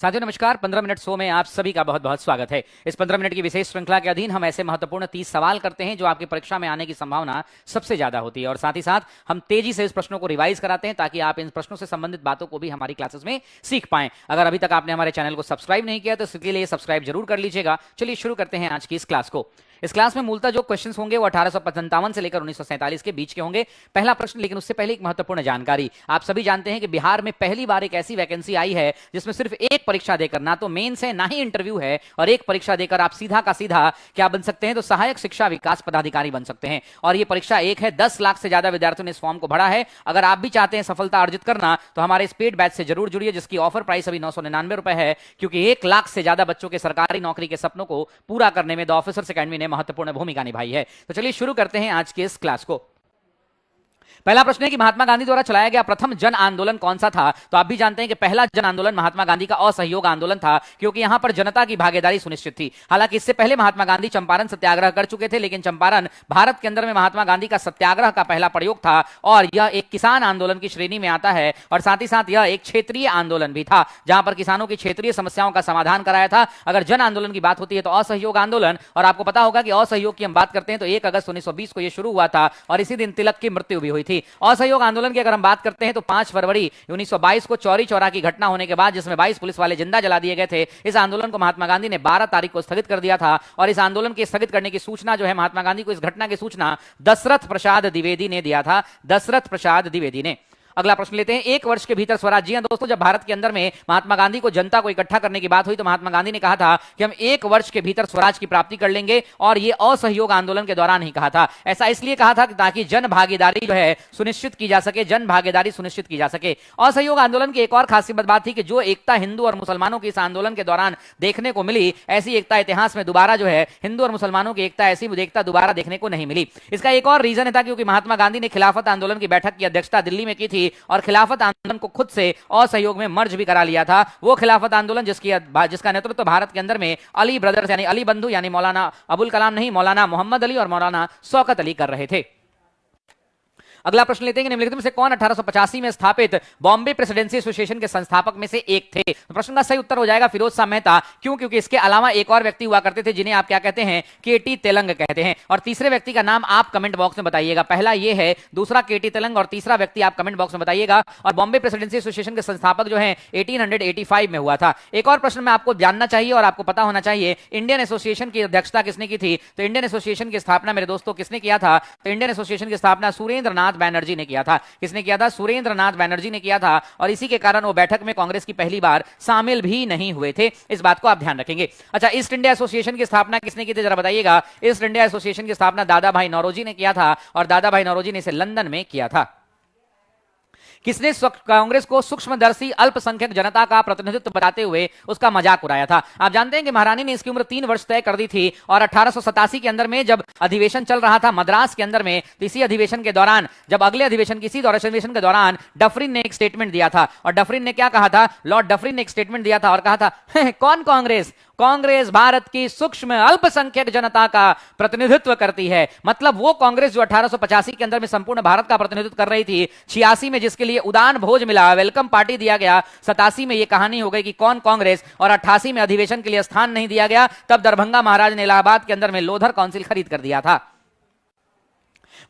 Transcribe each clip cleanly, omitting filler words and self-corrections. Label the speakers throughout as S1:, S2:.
S1: साथियों नमस्कार। 15 minute show में आप सभी का बहुत बहुत स्वागत है। इस 15 मिनट की विशेष श्रृंखला के अधीन हम ऐसे महत्वपूर्ण 30 सवाल करते हैं जो आपकी परीक्षा में आने की संभावना सबसे ज्यादा होती है, और साथ ही साथ हम तेजी से इस प्रश्नों को रिवाइज कराते हैं ताकि आप इन प्रश्नों से संबंधित बातों को भी हमारी क्लासेस में सीख पाएं। अगर अभी तक आपने हमारे चैनल को सब्सक्राइब नहीं किया तो इसके लिए सब्सक्राइब जरूर कर लीजिएगा। चलिए शुरू करते हैं आज की इस क्लास को। इस क्लास में मूलतः जो क्वेश्चंस होंगे वो 1857 से लेकर 1947 के बीच के होंगे। पहला प्रश्न, लेकिन उससे पहले एक महत्वपूर्ण जानकारी। आप सभी जानते हैं कि बिहार में पहली बार एक ऐसी वैकेंसी आई है जिसमें सिर्फ एक परीक्षा देकर, ना तो मेंस है ना ही इंटरव्यू है, और एक परीक्षा देकर आप सीधा का सीधा क्या बन सकते हैं, तो सहायक शिक्षा विकास पदाधिकारी बन सकते हैं। और ये परीक्षा एक है। 10 लाख से ज्यादा विद्यार्थियों ने इस फॉर्म को भरा है। अगर आप भी चाहते हैं सफलता अर्जित करना तो हमारे इस पेड बैच से जरूर जुड़िए, जिसकी ऑफर प्राइस अभी 999 रुपए है, क्योंकि 1 लाख से ज्यादा बच्चों के सरकारी नौकरी के सपनों को पूरा करने में द ऑफिसर्स अकेडमी ने महत्वपूर्ण भूमिका निभाई है। तो चलिए शुरू करते हैं आज के इस क्लास को। पहला प्रश्न है कि महात्मा गांधी द्वारा चलाया गया प्रथम जन आंदोलन कौन सा था। तो आप भी जानते हैं कि पहला जन आंदोलन महात्मा गांधी का असहयोग आंदोलन था, क्योंकि यहां पर जनता की भागीदारी सुनिश्चित थी। हालांकि इससे पहले महात्मा गांधी चंपारण सत्याग्रह कर चुके थे, लेकिन चंपारण भारत के अंदर में महात्मा गांधी का सत्याग्रह का पहला प्रयोग था, और यह एक किसान आंदोलन की श्रेणी में आता है। और साथ ही साथ यह एक क्षेत्रीय आंदोलन भी था, जहां पर किसानों की क्षेत्रीय समस्याओं का समाधान कराया था। अगर जन आंदोलन की बात होती है तो असहयोग आंदोलन, और आपको पता होगा कि असहयोग की हम बात करते हैं तो 1 अगस्त 1920 को यह शुरू हुआ था, और इसी दिन तिलक की मृत्यु भी हुई थी। असहयोग आंदोलन की अगर हम बात करते हैं तो 5 फरवरी 1922 को चौरी चौरा की घटना होने के बाद, जिसमें 22 पुलिस वाले जिंदा जला दिए गए थे, इस आंदोलन को महात्मा गांधी ने 12 तारीख को स्थगित कर दिया था। और इस आंदोलन के स्थगित करने की सूचना जो है, महात्मा गांधी को इस घटना की सूचना दशरथ प्रसाद द्विवेदी ने दिया था। दशरथ प्रसाद द्विवेदी ने। अगला प्रश्न लेते हैं, 1 वर्ष के भीतर स्वराज। जी हां दोस्तों, जब भारत के अंदर में महात्मा गांधी को जनता को इकट्ठा करने की बात हुई तो महात्मा गांधी ने कहा था कि हम 1 वर्ष के भीतर स्वराज की प्राप्ति कर लेंगे, और यह असहयोग आंदोलन के दौरान ही कहा था। ऐसा इसलिए कहा था ताकि जन भागीदारी जो है सुनिश्चित की जा सके, जन भागीदारी सुनिश्चित की जा सके। असहयोग आंदोलन की एक और खासियत बात थी कि जो एकता हिंदू और मुसलमानों की इस आंदोलन के दौरान देखने को मिली, ऐसी एकता इतिहास में दोबारा जो है हिंदू और मुसलमानों की एकता, ऐसी एकता दोबारा देखने को नहीं मिली। इसका एक और रीजन था क्योंकि महात्मा गांधी ने खिलाफत आंदोलन की बैठक की अध्यक्षता दिल्ली में की थी, और खिलाफत आंदोलन को खुद से असहयोग में मर्ज भी करा लिया था। वो खिलाफत आंदोलन जिसका नेतृत्व भारत के अंदर में अली ब्रदर्स यानी अली बंधु यानी मौलाना अबुल कलाम नहीं, मौलाना मोहम्मद अली और मौलाना शौकत अली कर रहे थे। अगला प्रश्न लेते हैं कि निम्नलिखित में से कौन 1885 में स्थापित बॉम्बे प्रेसिडेंसी एसोसिएशन के संस्थापक में से एक थे। तो प्रश्न का सही उत्तर हो जाएगा फिरोज शाह मेहता। क्यों? क्योंकि इसके अलावा एक और व्यक्ति हुआ करते थे जिन्हें आप क्या कहते हैं, केटी तेलंग कहते हैं। और तीसरे व्यक्ति का नाम आप कमेंट बॉक्स में बताइएगा। पहला ये है, दूसरा केटी तेलंग, और तीसरा व्यक्ति आप कमेंट बॉक्स में बताइएगा। और बॉम्बे प्रेसिडेंसी एसोसिएशन के संस्थापक जो है 1885 में हुआ था। एक और प्रश्न में आपको जानना चाहिए और आपको पता होना चाहिए, इंडियन एसोसिएशन की अध्यक्षता किसने की थी। तो इंडियन एसोसिएशन की स्थापना मेरे दोस्तों किसने किया था, तो इंडियन एसोसिएशन की स्थापना सुरेंद्र नाथ बैनर्जी ने किया था। किसने किया था? सुरेंद्र नाथ बैनर्जी ने किया था, और इसी के कारण वो बैठक में कांग्रेस की पहली बार शामिल भी नहीं हुए थे। इस बात को आप ध्यान रखेंगे। अच्छा, ईस्ट इंडिया एसोसिएशन की स्थापना किसने की थी, जरा बताइएगा। ईस्ट इंडिया एसोसिएशन की स्थापना दादा भाई नौरोजी ने किया था, और दादा भाई नौरोजी ने इसे लंदन में किया था। किसने कांग्रेस को सूक्ष्मदर्शी अल्पसंख्यक जनता का प्रतिनिधित्व बताते हुए उसका मजाक उड़ाया था। आप जानते हैं कि महारानी ने इसकी उम्र 3 वर्ष तय कर दी थी, और 1887 के अंदर में जब अधिवेशन चल रहा था मद्रास के अंदर में, इसी अधिवेशन के दौरान, जब अगले अधिवेशन अधिवेशन के दौरान डफरिन ने एक स्टेटमेंट दिया था। और डफरिन ने क्या कहा था, लॉर्ड डफरिन ने एक स्टेटमेंट दिया था और कहा था, कौन कांग्रेस, कांग्रेस भारत की सूक्ष्म अल्पसंख्यक जनता का प्रतिनिधित्व करती है। मतलब वो कांग्रेस जो 1885 के अंदर में संपूर्ण भारत का प्रतिनिधित्व कर रही थी, 86 में जिसके लिए उदान भोज मिला, वेलकम पार्टी दिया गया, 87 में ये कहानी हो गई कि कौन कांग्रेस, और 88 में अधिवेशन के लिए स्थान नहीं दिया गया। तब दरभंगा महाराज ने इलाहाबाद के अंदर में लोधर काउंसिल खरीद कर दिया था।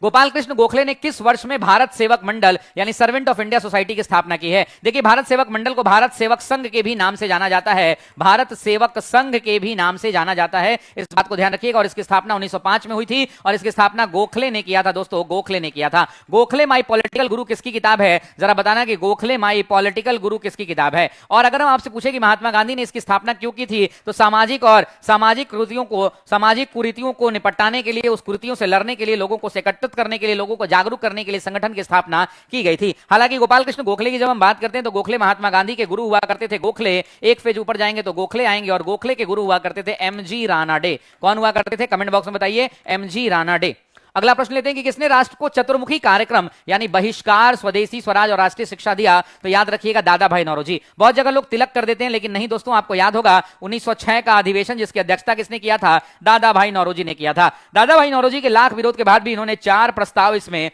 S1: गोपाल कृष्ण गोखले ने किस वर्ष में भारत सेवक मंडल यानी सर्वेंट ऑफ इंडिया सोसाइटी की स्थापना की है। देखिए, भारत सेवक मंडल को भारत सेवक संघ के भी नाम से जाना जाता है, भारत सेवक संघ के भी नाम से जाना जाता है। इस बात को ध्यान रखिएगा। और इसकी स्थापना 1905 में हुई थी, और इसकी स्थापना गोखले ने किया था। दोस्तों, गोखले ने किया था। गोखले माई पॉलिटिकल गुरु किसकी किताब है, जरा बताना कि गोखले माई पॉलिटिकल गुरु किसकी किताब है। और अगर हम आपसे पूछे कि महात्मा गांधी ने इसकी स्थापना क्यों की थी, तो सामाजिक कुरीतियों को निपटाने के लिए, उस कुरीतियों से लड़ने के लिए, लोगों को एकत्रित करने के लिए, लोगों को जागरूक करने के लिए संगठन की स्थापना की गई थी। हालांकि गोपाल कृष्ण गोखले की जब हम बात करते हैं तो गोखले महात्मा गांधी के गुरु हुआ करते थे। गोखले एक पेज ऊपर जाएंगे तो गोखले आएंगे, और गोखले के गुरु हुआ करते थे एमजी रानाडे। कौन हुआ करते थे, कमेंट बॉक्स में बताइए, एमजी रानाडे। अगला प्रश्न लेते हैं कि किसने राष्ट्र को चतुर्मुखी कार्यक्रम यानी बहिष्कार, स्वदेशी स्वराज और राष्ट्रीय शिक्षा दिया। तो याद रखिएगा, दादा भाई नौरोजी। बहुत जगह लोग तिलक कर देते हैं, लेकिन नहीं दोस्तों, आपको याद होगा 1906 का अधिवेशन जिसकी अध्यक्षता किसने किया था, दादा भाई नौरोजी ने किया था। दादा भाई नौरोजी के लाख विरोध के बाद भी इन्होंने 4 प्रस्ताव इसमें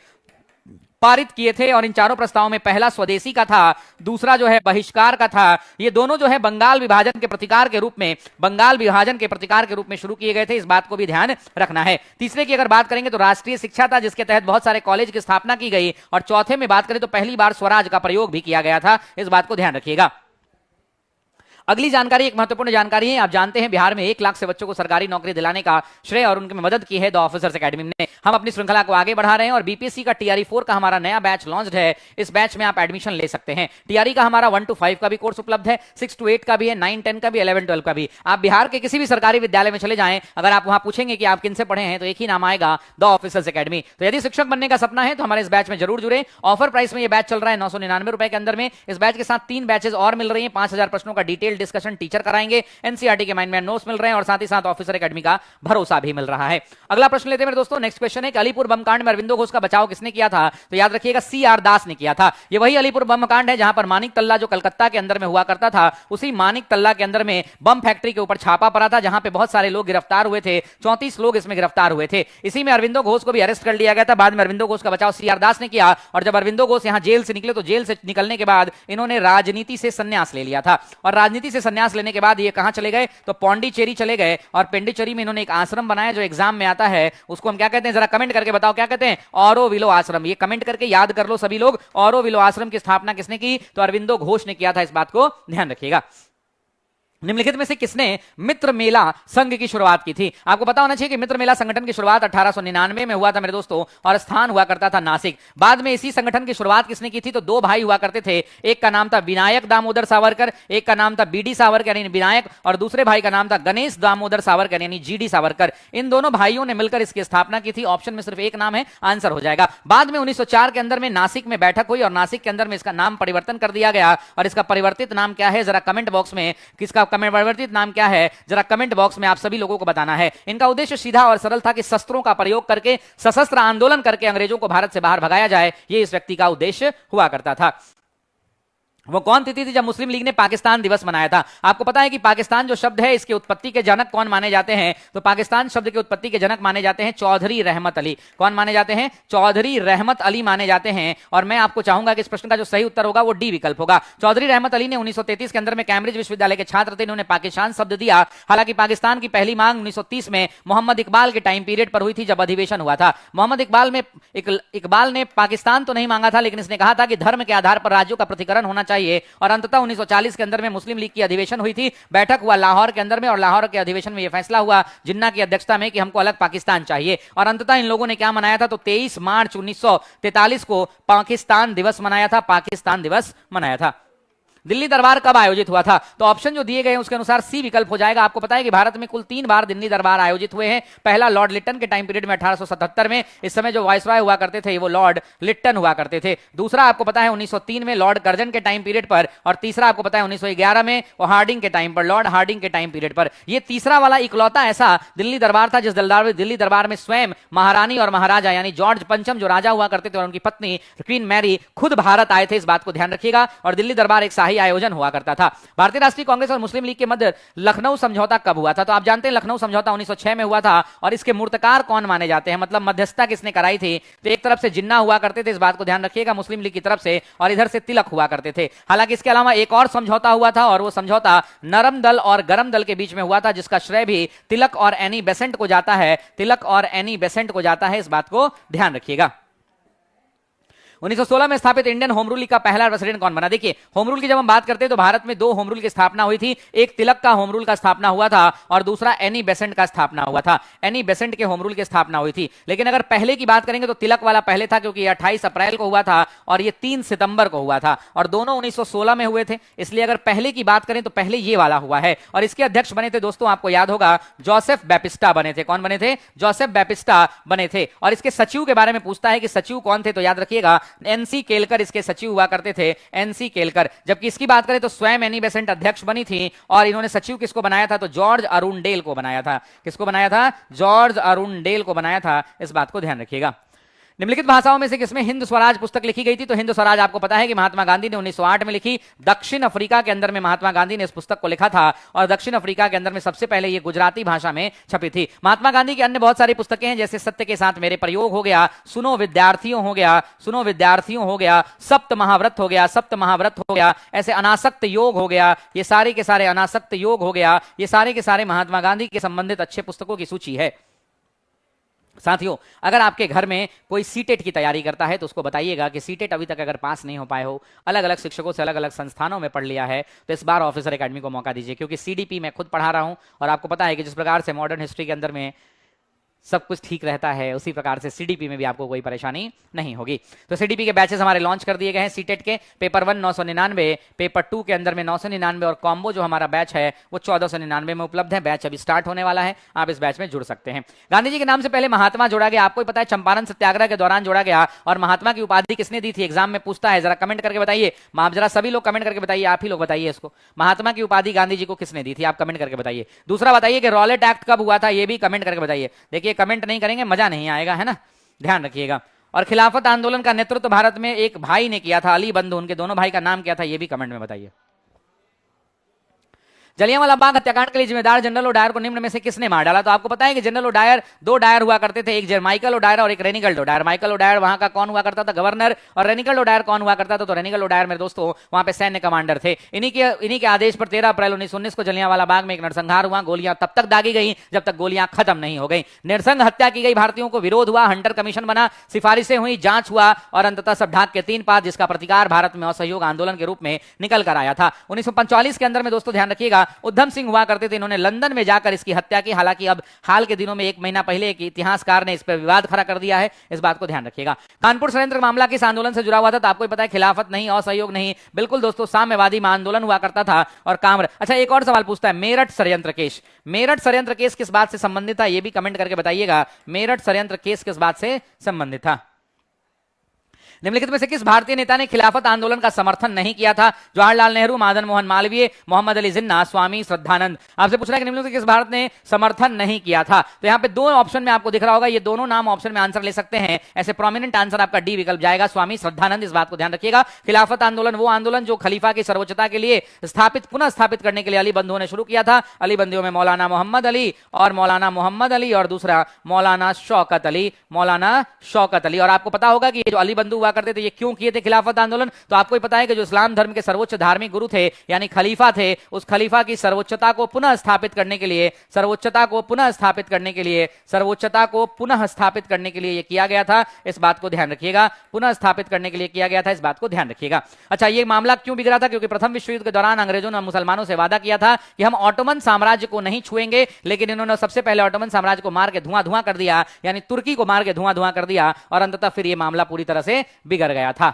S1: पारित किए थे। और इन चारों प्रस्तावों में पहला स्वदेशी का था, दूसरा जो है बहिष्कार का था। ये दोनों जो है बंगाल विभाजन के प्रतिकार के रूप में शुरू किए गए थे, इस बात को भी ध्यान रखना है। तीसरे की अगर बात करेंगे तो राष्ट्रीय शिक्षा था, जिसके तहत बहुत सारे कॉलेज की स्थापना की गई। और चौथे में बात करें तो पहली बार स्वराज का प्रयोग भी किया गया था, इस बात को ध्यान रखिएगा। अगली जानकारी एक महत्वपूर्ण जानकारी है। आप जानते हैं बिहार में 1 लाख से बच्चों को सरकारी नौकरी दिलाने का श्रेय और उनकी मदद की है द ऑफिसर्स एकेडमी ने। हम अपनी श्रृंखला को आगे बढ़ा रहे हैं और बीपीएससी का टीआरई 4 का हमारा नया बैच लॉन्च्ड है। इस बैच में आप एडमिशन ले सकते हैं। टीआरई का हमारा 1 to 5 का भी कोर्स उपलब्ध है, 6 to 8 का भी है, 9, 10 का भी, 11, 12 का भी। आप बिहार के किसी भी सरकारी विद्यालय में चले जाएं, अगर आप वहां पूछेंगे कि आप किनसे पढ़े हैं तो एक ही नाम आएगा, द ऑफिसर्स एकेडमी। तो यदि शिक्षक बनने का सपना है तो हमारे इस बैच में जरूर जुड़े। ऑफर प्राइस में यह बैच चल रहा है 999 रुपए के अंदर में। इस बैच के साथ 3 बैचेस और मिल रही है, 5000 प्रश्नों का डिटेल डिस्कशन टीचर कराएंगे, एनसीईआरटी के माइंड में नोट्स मिल रहे हैं और साथ ही साथ ऑफिसर एकेडमी का भरोसा भी मिल रहा है। अगला प्रश्न लेते हैं मेरे दोस्तों। नेक्स्ट क्वेश्चन है कि अलीपुर बम कांड में अरविंदो घोष का बचाव किसने किया था? तो याद रखिएगा सीआर दास ने किया था। ये वही अलीपुर बम कांड है जहां पर मानिक तल्ला जो कलकत्ता के अंदर में हुआ करता था, उसी मानिक तल्ला के अंदर में बम फैक्ट्री के ऊपर छापा पड़ा था, जहां पे बहुत सारे लोग गिरफ्तार हुए थे। 34 लोग इसमें गिरफ्तार हुए थे। इसी में अरविंदो घोष को भी अरेस्ट कर लिया गया था। बाद में अरविंदो घोष का बचाव सीआर दास ने किया। और जब अरविंदो घोष यहां जेल से निकले तो जेल से निकलने के बाद इन्होंने राजनीति से संन्यास ले लिया था। और राजनीति से संन्यास लेने के बाद ये कहां चले गए? तो पौंडीचेरी चले गए। और पेंडिचेरी में इन्होंने एक आश्रम बनाया जो एग्जाम में आता है, उसको हम क्या कहते हैं? जरा कमेंट करके बताओ क्या कहते हैं? ऑरोविलो आश्रम। ये कमेंट करके याद कर लो सभी लोग। ऑरोविलो आश्रम की स्थापना किसने की? तो अरविंदो घोष ने किया था, इस बात को ध्यान रखिएगा। निम्नलिखित में से किसने मित्र मेला संघ की शुरुआत की थी? आपको पता होना चाहिए कि मित्र मेला संगठन की शुरुआत 1899 में हुआ था मेरे दोस्तों, और स्थान हुआ करता था नासिक। बाद में इसी संगठन की शुरुआत किसने की थी? तो 2 भाई हुआ करते थे। एक का नाम था विनायक दामोदर सावरकर, एक का नाम था बीडी सावरकर यानी विनायक, और दूसरे भाई का नाम था गणेश दामोदर सावरकर यानी जीडी सावरकर। इन दोनों भाइयों ने मिलकर इसकी स्थापना की थी। ऑप्शन में सिर्फ एक नाम है, आंसर हो जाएगा। बाद में 1904 के अंदर में नासिक में बैठक हुई और नासिक के अंदर में इसका नाम परिवर्तन कर दिया गया। और इसका परिवर्तित नाम क्या है? जरा कमेंट बॉक्स में किसका परिवर्तित नाम क्या है, जरा कमेंट बॉक्स में आप सभी लोगों को बताना है। इनका उद्देश्य सीधा और सरल था कि शस्त्रों का प्रयोग करके सशस्त्र आंदोलन करके अंग्रेजों को भारत से बाहर भगाया जाए। यह इस व्यक्ति का उद्देश्य हुआ करता था। वो कौन तिथि थी जब मुस्लिम लीग ने पाकिस्तान दिवस मनाया था? आपको पता है कि पाकिस्तान जो शब्द है इसके उत्पत्ति के जनक कौन माने जाते हैं? तो पाकिस्तान शब्द के उत्पत्ति के जनक माने जाते हैं चौधरी रहमत अली। कौन माने जाते हैं? चौधरी रहमत अली माने जाते हैं। और मैं आपको चाहूंगा कि इस प्रश्न का जो सही उत्तर होगा वो डी विकल्प होगा। चौधरी रहमत अली ने 1933 के अंदर में कैम्ब्रिज विश्वविद्यालय के छात्र थे, इन्होंने पाकिस्तान शब्द दिया। हालांकि पाकिस्तान की पहली मांग 1930 में मोहम्मद इकबाल के टाइम पीरियड पर हुई थी, जब अधिवेशन हुआ था। मोहम्मद इकबाल ने पाकिस्तान तो नहीं मांगा था, लेकिन इसने कहा था कि धर्म के आधार पर राज्यों का पृथक्करण होना चाहिए। और अंततः 1940 के अंदर में मुस्लिम लीग की अधिवेशन हुई थी, बैठक हुआ लाहौर के अंदर में, और लाहौर के अधिवेशन में यह फैसला हुआ जिन्ना की अध्यक्षता में कि हमको अलग पाकिस्तान चाहिए। और अंततः इन लोगों ने क्या मनाया था? तो 23 मार्च 1943 को पाकिस्तान दिवस मनाया था। पाकिस्तान दिवस मनाया था। दिल्ली दरबार कब आयोजित हुआ था? तो ऑप्शन जो दिए गए हैं उसके अनुसार सी विकल्प हो जाएगा। आपको पता है कि भारत में कुल 3 बार दिल्ली दरबार आयोजित हुए हैं। पहला लॉर्ड लिट्टन के टाइम पीरियड में 1877 में, इस समय जो वाइसरॉय हुआ करते थे वो लॉर्ड लिट्टन हुआ करते थे। दूसरा आपको पता है 1903 में लॉर्ड कर्जन के टाइम पीरियड पर, और तीसरा आपको पता है 1911 में और हार्डिंग के टाइम पर, लॉर्ड हार्डिंग के टाइम पीरियड पर। यह तीसरा वाला इकलौता ऐसा दिल्ली दरबार था जिस दिल्ली दरबार में स्वयं महारानी और महाराजा यानी जॉर्ज पंचम जो राजा हुआ करते थे और उनकी पत्नी क्वीन मैरी खुद भारत आए थे, इस बात को ध्यान रखिएगा। और दिल्ली दरबार एक शाही आयोजन हुआ करता था। भारतीय राष्ट्रीय कांग्रेस और मुस्लिम लीग के मध्य लखनऊ समझौता कब हुआ था? तो आप जानते हैं लखनऊ समझौता 1906 में हुआ था। और इसके मूर्तकार कौन माने जाते हैं, मतलब मध्यस्थता किसने कराई थी? तो एक तरफ से जिन्ना हुआ करते थे, इस बात को ध्यान रखिएगा, मुस्लिम लीग की तरफ से, और इधर से तिलक हुआ करते थे। हालांकि इसके अलावा एक और समझौता हुआ था, और वो समझौता नरम दल और गरम दल के बीच में हुआ था, जिसका श्रेय भी तिलक और एनी बेसेंट को जाता है। तिलक और एनी बेसेंट को जाता है, इस बात को ध्यान रखिएगा। 1916 में स्थापित इंडियन होम रूल का पहला प्रेसिडेंट कौन बना? देखिए, होम रूल की जब हम बात करते हैं तो भारत में 2 होम रूल की स्थापना हुई थी। एक तिलक का होम रूल का स्थापना हुआ था और दूसरा एनी बेसेंट का स्थापना हुआ था। एनी बेसेंट के होम रूल की स्थापना हुई थी। लेकिन अगर पहले की बात करेंगे तो तिलक वाला पहले था, क्योंकि 28 अप्रैल को हुआ था और ये 3 सितंबर को हुआ था, और दोनों 1916 में हुए थे। इसलिए अगर पहले की बात करें तो पहले ये वाला हुआ है। और इसके अध्यक्ष बने थे दोस्तों, आपको याद होगा, जोसेफ बैपिस्टा बने थे। कौन बने थे? जोसेफ बैपिस्टा बने थे। और इसके सचिव के बारे में पूछता है कि सचिव कौन थे, तो याद रखिएगा एनसी केलकर इसके सचिव हुआ करते थे, एनसी केलकर। जबकि इसकी बात करें तो स्वयं एनी बेसेंट अध्यक्ष बनी थी, और इन्होंने सचिव किसको बनाया था? तो जॉर्ज अरुणडेल को बनाया था। किसको बनाया था? जॉर्ज अरुणडेल को बनाया था, इस बात को ध्यान रखिएगा। निम्नलिखित भाषाओं में से किसमें हिंद स्वराज पुस्तक लिखी गई थी? तो हिंद स्वराज आपको पता है कि महात्मा गांधी ने 1908 में लिखी। दक्षिण अफ्रीका के अंदर में महात्मा गांधी ने इस पुस्तक को लिखा था और दक्षिण अफ्रीका के अंदर में सबसे पहले ये गुजराती भाषा में छपी थी। महात्मा गांधी की अन्य बहुत सारी पुस्तकें हैं, जैसे सत्य के साथ मेरे प्रयोग हो गया, सुनो विद्यार्थियों हो गया, सुनो विद्यार्थियों हो गया, सप्त महाव्रत हो गया, सप्त महाव्रत हो गया, ऐसे अनासक्त योग हो गया, ये सारे के सारे अनासक्त योग हो गया, ये सारे के सारे महात्मा गांधी के संबंधित अच्छे पुस्तकों की सूची है। साथियों, अगर आपके घर में कोई सीटेट की तैयारी करता है तो उसको बताइएगा कि सीटेट अभी तक अगर पास नहीं हो पाए हो, अलग अलग शिक्षकों से अलग अलग संस्थानों में पढ़ लिया है, तो इस बार ऑफिसर एकेडमी को मौका दीजिए, क्योंकि सीडीपी मैं खुद पढ़ा रहा हूं और आपको पता है कि जिस प्रकार से मॉडर्न हिस्ट्री के अंदर में सब कुछ ठीक रहता है, उसी प्रकार से सीडीपी में भी आपको कोई परेशानी नहीं होगी। तो सीडीपी के बैचेस हमारे लॉन्च कर दिए गए हैं। सीटेट के पेपर 1 999, पेपर 2 के अंदर में 999 और कॉम्बो जो हमारा बैच है वो 1499 में उपलब्ध है। बैच अभी स्टार्ट होने वाला है, आप इस बैच में जुड़ सकते हैं। गांधी जी के नाम से पहले महात्मा जोड़ा गया, आपको पता है चंपारण सत्याग्रह के दौरान जोड़ा गया। और महात्मा की उपाधि किसने दी थी? एग्जाम में पूछता है, जरा कमेंट करके बताइए। आप जरा सभी लोग कमेंट करके बताइए, आप ही लोग बताइए इसको, महात्मा की उपाधि गांधी जी को किसने दी थी? आप कमेंट करके बताइए। दूसरा बताइए कि रॉलेट एक्ट कब हुआ था, ये भी कमेंट करके बताइए। देखिए कमेंट नहीं करेंगे मजा नहीं आएगा, है ना, ध्यान रखिएगा। और खिलाफत आंदोलन का नेतृत्व भारत में एक भाई ने किया था, अली बंधु, उनके दोनों भाई का नाम क्या था, ये भी कमेंट में बताइए। जलियांवाला बाग हत्याकांड के लिए जिम्मेदार जनरल ओडायर को निम्न में से किसने मार डाला? तो आपको पता है कि जनरल ओडायर, दो डायर हुआ करते थे, एक माइकल ओडायर और एक रेनिगल्ड ओडायर। माइकल ओडायर वहां का कौन हुआ करता था? गवर्नर। और रेनिगल्ड ओडायर कौन हुआ करता था? तो रेनिगल्ड ओडायर मेरे दोस्तों वहां पे सैन्य कमांडर थे। इन्हीं के आदेश पर 13 अप्रैल 1919 को जलियांवाला बाग में एक नरसंहार हुआ। गोलियां तब तक दागी गई जब तक गोलियां खत्म नहीं हो गई। निरसंग हत्या की गई भारतीयों को विरोध हुआ, हंटर कमीशन बना, सिफारिशें हुई, जांच हुआ और अंततः सब ढाक के 3 पात, जिसका प्रतिकार भारत में असहयोग आंदोलन के रूप में निकल कर आया था। 1945 के अंदर में दोस्तों ध्यान रखिएगा, उधम सिंह हुआ करते थे, इन्होंने लंदन में जाकर इसकी हत्या की। हालांकि अब हाल के दिनों में 1 महीना पहले एक इतिहासकार ने इस पर विवाद खड़ा कर दिया है, इस बात को ध्यान रखिएगा। कानपुर षड्यंत्र मामला किस आंदोलन से जुड़ा हुआ था? तो आपको पता है खिलाफत नहीं, असहयोग नहीं, बिल्कुल दोस्तों साम्यवादी आंदोलन हुआ करता था। और कामर, अच्छा एक और सवाल पूछता है, मेरठ षड्यंत्र केस, मेरठ षड्यंत्र केस किस बात से संबंधित था? यह भी कमेंट करके बताइएगा, मेरठ षड्यंत्र केस किस बात से संबंधित था? निम्नलिखित में से किस भारतीय नेता ने खिलाफत आंदोलन का समर्थन नहीं किया था? जवाहरलाल नेहरू, मदन मोहन मालवीय, मोहम्मद अली जिन्ना, स्वामी श्रद्धानंद। आपसे पूछ रहा है कि निम्नलिखित किस भारत ने समर्थन नहीं किया था? तो यहाँ पे 2 ऑप्शन में आपको दिख रहा होगा, ये दोनों नाम ऑप्शन में आंसर ले सकते हैं। ऐसे प्रोमिनेंट आंसर आपका डी विकल्प जाएगा, स्वामी श्रद्धानंद। इस बात को ध्यान रखिएगा। खिलाफत आंदोलन वो आंदोलन जो खलीफा की सर्वोच्चता के लिए पुनः स्थापित करने के लिए अली बंधुओं ने शुरू किया था। अली बंधुओं में मौलाना मोहम्मद अली और दूसरा मौलाना शौकत अली, मौलाना शौकत अली। और आपको पता होगा कि ये जो अली बंधु हुआ करते थे, ये क्यों किए थे खिलाफत आंदोलन? तो आपको पता है कि जो इस्लाम धर्म के सर्वोच्च धार्मिक गुरु थे यानी खलीफा थे, उस खलीफा की सर्वोच्चता को पुनः स्थापित करने के लिए, सर्वोच्चता को पुनः स्थापित करने के लिए ये किया गया था। इस बात को ध्यान रखिएगा, पुनः स्थापित करने के लिए किया गया था, इस बात को ध्यान रखिएगा। अच्छा, ये मामला क्यों बिगड़ा था? क्योंकि प्रथम विश्व युद्ध के दौरान अंग्रेजों ने मुसलमानों से वादा किया था कि हम ऑटोमन साम्राज्य को नहीं छुएंगे, लेकिन इन्होंने सबसे पहले ऑटोमन साम्राज्य को मार के धुआं कर दिया, यानी तुर्की को मार के धुआं कर दिया और अंततः फिर यह मामला पूरी तरह से बिगड़ गया था।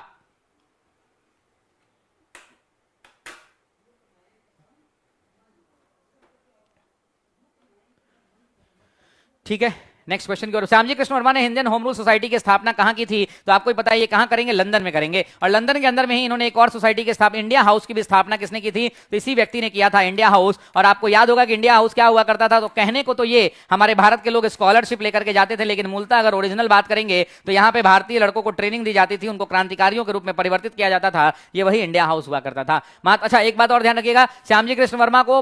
S1: ठीक है, नेक्स्ट क्वेश्चन की ओर। श्यामजी कृष्ण वर्मा ने इंडियन होम रूल सोसाइटी की स्थापना कहां की थी? तो आपको पता है ये कहां करेंगे? लंदन में करेंगे। और लंदन के अंदर में ही इन्होंने एक और सोसाइटी की स्थापना, इंडिया हाउस की भी स्थापना किसने की थी? तो इसी व्यक्ति ने किया था, इंडिया हाउस। और आपको याद होगा कि इंडिया हाउस क्या हुआ करता था? तो कहने को तो ये हमारे भारत के लोग स्कॉलरशिप लेकर के जाते थे, लेकिन मूलतः अगर ओरिजिनल बात करेंगे तो यहाँ पे भारतीय लड़कों को ट्रेनिंग दी जाती थी, उनको क्रांतिकारियों के रूप में परिवर्तित किया जाता था। ये वही इंडिया हाउस हुआ करता था। अच्छा, एक बात और ध्यान रखिएगा, श्यामजी कृष्ण वर्मा को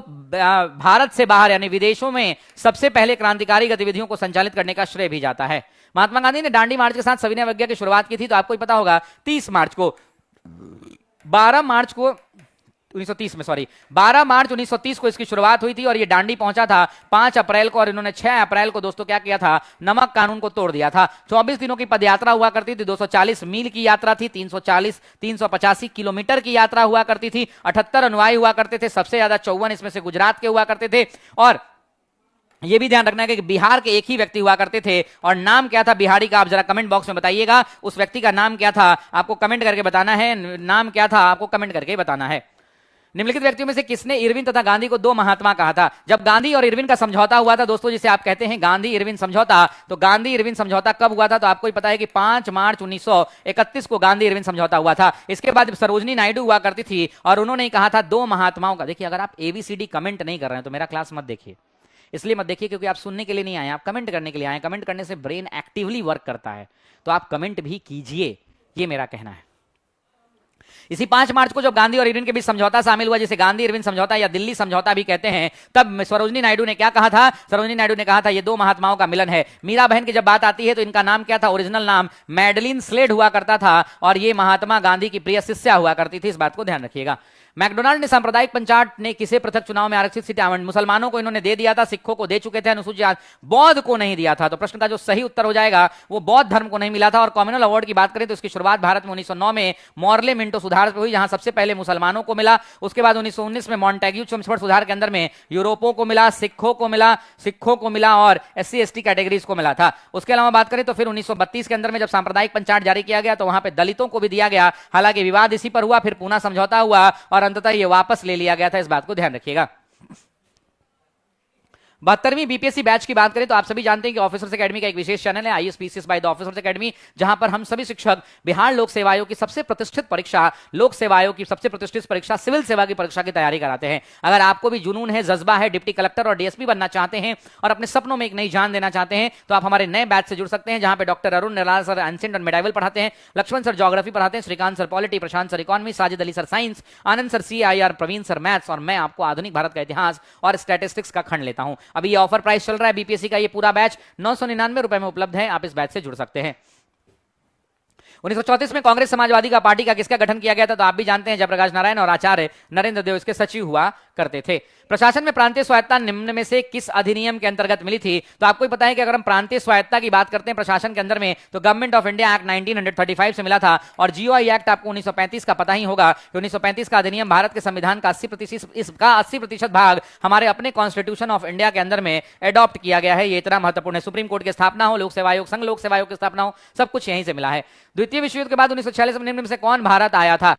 S1: भारत से बाहर यानी विदेशों में सबसे पहले क्रांतिकारी गतिविधियों को संचालित करने का श्रेय भी जाता है। महात्मा गांधी ने दांडी मार्च के साथ सविनय अवज्ञा की शुरुआत की थी, तो आपको पता होगा 12 मार्च 1930 को इसकी शुरुआत हुई थी और ये दांडी पहुंचा था 5 अप्रैल को, और इन्होंने 6 अप्रैल को दोस्तों क्या किया था? नमक कानून को तोड़ दिया था। 24 दिनों की पदयात्रा हुआ करती थी, 240 मील की यात्रा थी, 385 किलोमीटर की यात्रा हुआ करती थी, 78 अनुयायी हुआ करते थे, सबसे ज्यादा 54 इसमें से गुजरात के हुआ करते थे। और यह भी ध्यान रखना है कि बिहार के एक ही व्यक्ति हुआ करते थे। और नाम क्या था बिहारी का? आप जरा कमेंट बॉक्स में बताइएगा, उस व्यक्ति का नाम क्या था? आपको कमेंट करके बताना है, नाम क्या था आपको कमेंट करके बताना है। निम्नलिखित व्यक्तियों में से किसने इरविन तथा गांधी को 2 महात्मा कहा था? जब गांधी और इरविन का समझौता हुआ था दोस्तों, जिसे आप कहते हैं गांधी इरविन समझौता, तो गांधी इरविन समझौता कब हुआ था? तो आपको पता है कि 5 मार्च 1931 को गांधी इरविन समझौता हुआ था। इसके बाद सरोजनी नायडू हुआ करती थी और उन्होंने कहा था 2 महात्माओं का। देखिए, अगर आप ABCD कमेंट नहीं कर रहे हैं तो मेरा क्लास मत देखिए। इसलिए मत देखिए, क्योंकि आप सुनने के लिए नहीं आए, आप कमेंट करने के लिए आए। कमेंट करने से ब्रेन एक्टिवली वर्क करता है, तो आप कमेंट भी कीजिए, ये मेरा कहना है। इसी 5 मार्च को जब गांधी और इरविन के बीच समझौता शामिल हुआ, जिसे गांधी इरविन समझौता या दिल्ली समझौता भी कहते हैं, तब सरोजिनी नायडू ने क्या कहा था? सरोजिनी नायडू ने कहा था ये दो महात्माओं का मिलन है। मीरा बहन की जब बात आती है तो इनका नाम क्या था? ओरिजिनल नाम मैडलिन स्लेड हुआ करता था, और ये महात्मा गांधी की प्रिय शिष्या हुआ करती थी। इस बात को ध्यान रखिएगा। मैकडोनाल्ड ने सांप्रदायिक पंचायत ने किसे पृथक चुनाव में आरक्षित सीटें आवंटित? मुसलमानों को इन्होंने दे दिया था, सिखों को दे चुके थे, अनुसूचित बौद्ध को नहीं दिया था। तो प्रश्न का जो सही उत्तर हो जाएगा वो बौद्ध धर्म को नहीं मिला था। और कॉमनवेल्थ अवार्ड की बात करें तो इसकी शुरुआत भारत में 1909 में मॉर्ले मिंटो सुधार से हुई, जहां सबसे पहले मुसलमानों को मिला। उसके बाद 1919 में मॉन्टेग्यू चम्सफोर्ड सुधार के अंदर में यूरोपों को मिला, सिखों को मिला और SC ST कैटेगरीज को मिला था। उसके अलावा बात करें तो फिर 1932 के अंदर में जब सांप्रदायिक पंचायत जारी किया गया तो वहां पे दलितों को भी दिया गया। हालांकि विवाद इसी पर हुआ, फिर पूना समझौता हुआ और अंततः ये वापस ले लिया गया था। इस बात को ध्यान रखिएगा। 72वीं बीपीएससी बैच की बात करें तो आप सभी जानते हैं कि ऑफिसर्स एकेडमी का एक विशेष चैनल है IAS by the officers academy, जहां पर हम सभी शिक्षक बिहार लोक सेवा आयोग की सबसे प्रतिष्ठित परीक्षा, लोक सेवा आयोग की सबसे प्रतिष्ठित परीक्षा सिविल सेवा की परीक्षा की तैयारी कराते हैं। अगर आपको भी जुनून है, जज्बा है, डिप्टी कलेक्टर और DSP बनना चाहते हैं और अपने सपनों में एक नई जान देना चाहते हैं, तो आप हमारे नए बैच से जुड़ सकते हैं, जहां पर doctor Arun Nirala sir ancient और मेडाइवल पढ़ाते हैं, लक्ष्मण सर ज्योग्राफी पढ़ाते हैं, Shrikant sir polity, Prashant sir economy, Sajid Ali sir science, Anand sir CIR, Praveen sir maths, और मैं आपको आधुनिक भारत का इतिहास और स्टैटिस्टिक्स का खंड लेता हूं। अभी ये ऑफर प्राइस चल रहा है बीपीएससी का, ये पूरा बैच 999 रुपए में उपलब्ध है। आप इस बैच से जुड़ सकते हैं। 1934 में कांग्रेस समाजवादी का पार्टी का किसका गठन किया गया था? तो आप भी जानते हैं जयप्रकाश नारायण और आचार्य नरेंद्र देव इसके सचिव हुआ करते थे। प्रशासन में प्रांतीय स्वायत्ता निम्न में से किस अधिनियम के अंतर्गत मिली थी? तो आपको पता है कि अगर हम प्रांतीय स्वायत्ता की बात करते हैं प्रशासन के अंदर में, तो गवर्नमेंट ऑफ इंडिया एक्ट 1935 से मिला था। और GOI एक्ट आपको 1935 का पता ही होगा कि 1935 का अधिनियम भारत के संविधान का 80% भाग हमारे अपने कॉन्स्टिट्यूशन ऑफ इंडिया के अंदर में एडॉप्ट किया गया है। ये इतना महत्वपूर्ण है। सुप्रीम कोर्ट की स्थापना हो, लोक सेवा आयोग, संघ लोक सेवा आयोग की स्थापना हो, सब कुछ यहीं से मिला है। द्वितीय विश्व युद्ध के बाद 1946 में निम्न में से कौन भारत आया था?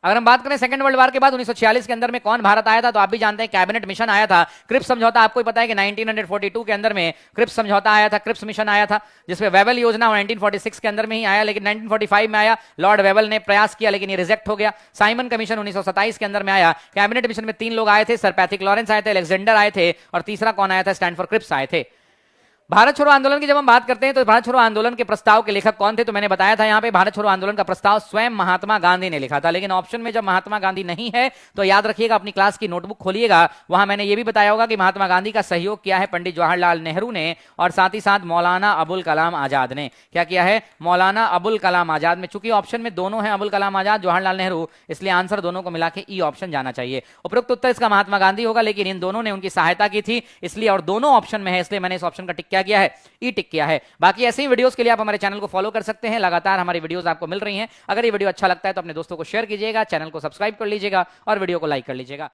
S1: अगर हम बात करें सेकंड वर्ल्ड वॉर के बाद 1946 के अंदर में कौन भारत आया था, तो आप भी जानते हैं कैबिनेट मिशन आया था। क्रिप्स समझौता आपको पता है कि 1942 के अंदर में क्रिप्स समझौता आया था, क्रिप्स मिशन आया था, जिसमें वेबल योजना 1946 के अंदर में ही आया, लेकिन 1945 में आया। लॉर्ड वेबल ने प्रयास किया लेकिन ये रिजेक्ट हो गया। साइमन कमीशन 1927 के अंदर में आया। कैबिनेट मिशन में 3 लोग आए थे, सर पैथिक लॉरेंस आए थे, अलेक्जेंडर आए थे, और तीसरा कौन आया था? स्टैनफोर्ड क्रिप्स आए थे। भारत छोड़ो आंदोलन की जब हम बात करते हैं तो भारत छोड़ो आंदोलन के प्रस्ताव के लेखक कौन थे? तो मैंने बताया था यहां पे भारत छोड़ो आंदोलन का प्रस्ताव स्वयं महात्मा गांधी ने लिखा था। लेकिन ऑप्शन में जब महात्मा गांधी नहीं है तो याद रखिएगा, अपनी क्लास की नोटबुक खोलिएगा, वहां मैंने ये भी बताया होगा कि महात्मा गांधी का सहयोग किया है पंडित जवाहरलाल नेहरू ने, और साथ ही साथ मौलाना अबुल कलाम आजाद ने। क्या किया है? मौलाना अबुल कलाम आजाद में, चूंकि ऑप्शन में दोनों है, अबुल कलाम आजाद, जवाहरलाल नेहरू, इसलिए आंसर दोनों को मिला के ई ऑप्शन जाना चाहिए। उपरोक्त उत्तर इसका महात्मा गांधी होगा, लेकिन इन दोनों ने उनकी सहायता की थी, इसलिए, और दोनों ऑप्शन में है, इसलिए मैंने इस ऑप्शन का टिक क्या किया है? ई टिक किया है। बाकी ऐसे ही वीडियोस के लिए आप हमारे चैनल को फॉलो कर सकते हैं। लगातार हमारी वीडियोस आपको मिल रही हैं। अगर ये वीडियो अच्छा लगता है तो अपने दोस्तों को शेयर कीजिएगा, चैनल को सब्सक्राइब कर लीजिएगा और वीडियो को लाइक कर लीजिएगा।